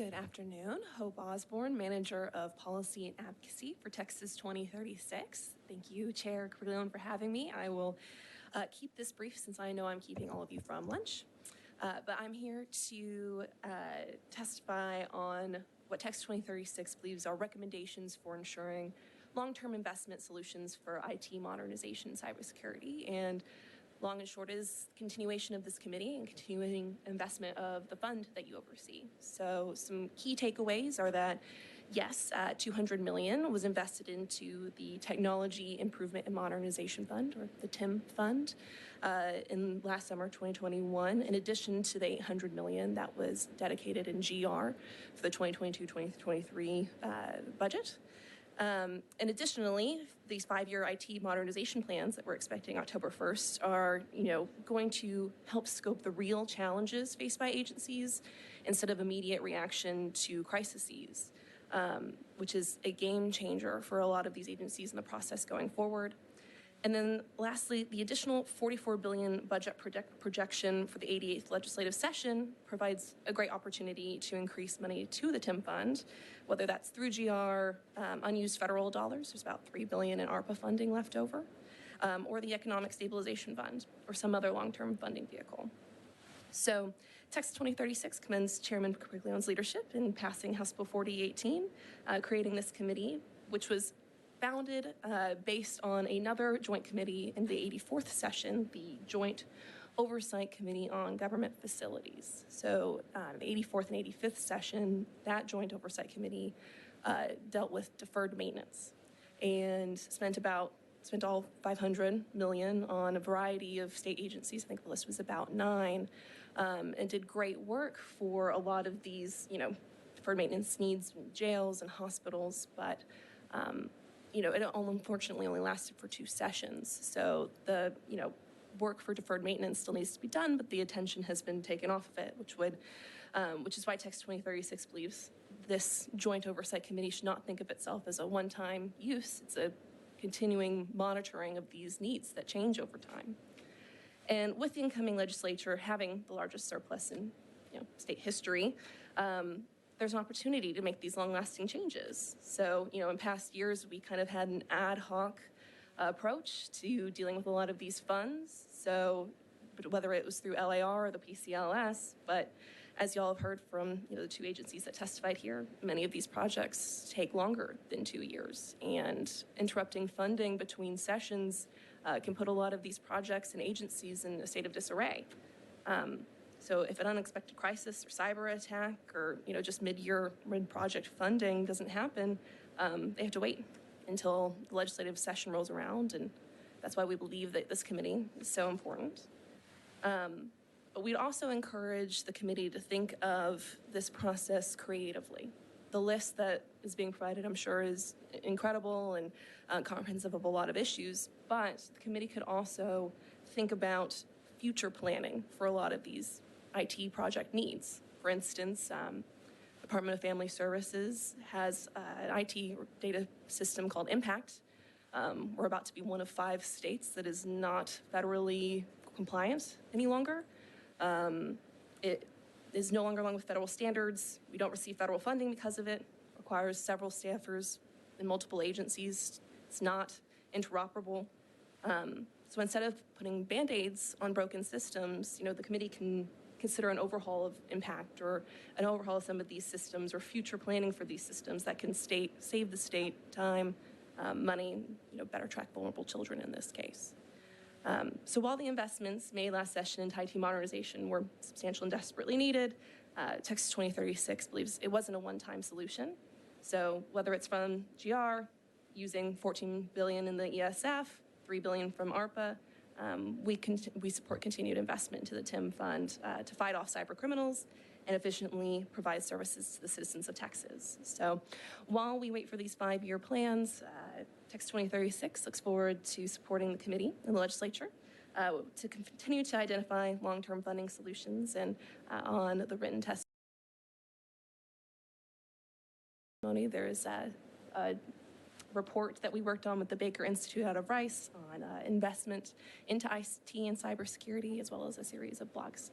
Good afternoon. Hope Osborn, Manager of Policy and Advocacy for Texas 2036. Thank you, Chair Corleone, for having me. I will keep this brief since I know I'm keeping all of you from lunch. But I'm here to testify on what Texas 2036 believes are recommendations for ensuring long-term investment solutions for IT modernization and cybersecurity. And long and short is continuation of this committee and continuing investment of the fund that you oversee. So some key takeaways are that, yes, $200 million was invested into the Technology Improvement and Modernization Fund, or the TIM Fund, in last summer, 2021, in addition to the $800 million that was dedicated in GR for the 2022-2023 budget. And additionally, these 5-year IT modernization plans that we're expecting October 1st are, going to help scope the real challenges faced by agencies instead of immediate reaction to crises, which is a game changer for a lot of these agencies in the process going forward. And then lastly, the additional $44 billion budget projection for the 88th legislative session provides a great opportunity to increase money to the TIM Fund, whether that's through GR, unused federal dollars, there's about $3 billion in ARPA funding left over, or the Economic Stabilization Fund, or some other long-term funding vehicle. So Texas 2036 commends Chairman Corleone's leadership in passing House Bill 4018, creating this committee, which was founded based on another joint committee in the 84th session, the Joint Oversight Committee on Government Facilities. So the 84th and 85th session, that Joint Oversight Committee dealt with deferred maintenance and spent all $500 million on a variety of state agencies. I think the list was about 9, and did great work for a lot of these, deferred maintenance needs in jails and hospitals, but it unfortunately only lasted for 2 sessions. So the, work for deferred maintenance still needs to be done, but the attention has been taken off of it, which is why Texas 2036 believes this Joint Oversight Committee should not think of itself as a one-time use. It's a continuing monitoring of these needs that change over time. And with the incoming legislature having the largest surplus in state history, there's an opportunity to make these long-lasting changes. So, in past years, we kind of had an ad hoc approach to dealing with a lot of these funds. So, whether it was through LAR or the PCLS, but as y'all have heard from the 2 agencies that testified here, many of these projects take longer than 2 years, and interrupting funding between sessions can put a lot of these projects and agencies in a state of disarray. So if an unexpected crisis or cyber attack or just mid-project funding doesn't happen, they have to wait until the legislative session rolls around, and that's why we believe that this committee is so important. But we'd also encourage the committee to think of this process creatively. The list that is being provided, I'm sure, is incredible and comprehensive of a lot of issues, but the committee could also think about future planning for a lot of these IT project needs. For instance, Department of Family Services has an IT data system called Impact. We're about to be one of 5 states that is not federally compliant any longer. It is no longer along with federal standards. We don't receive federal funding because of it. It requires several staffers in multiple agencies. It's not interoperable. So instead of putting Band-Aids on broken systems, the committee can consider an overhaul of Impact or an overhaul of some of these systems or future planning for these systems that can save the state time, money, better track vulnerable children in this case. So while the investments made last session into IT modernization were substantial and desperately needed, Texas 2036 believes it wasn't a one-time solution. So whether it's from GR, using $14 billion in the ESF, $3 billion from ARPA, we support continued investment into the TIM Fund to fight off cyber criminals and efficiently provide services to the citizens of Texas. So while we wait for these 5-year plans, Texas 2036 looks forward to supporting the committee and the legislature to continue to identify long-term funding solutions and on the written testimony. There is a report that we worked on with the Baker Institute out of Rice on investment into ICT and cybersecurity, as well as a series of blogs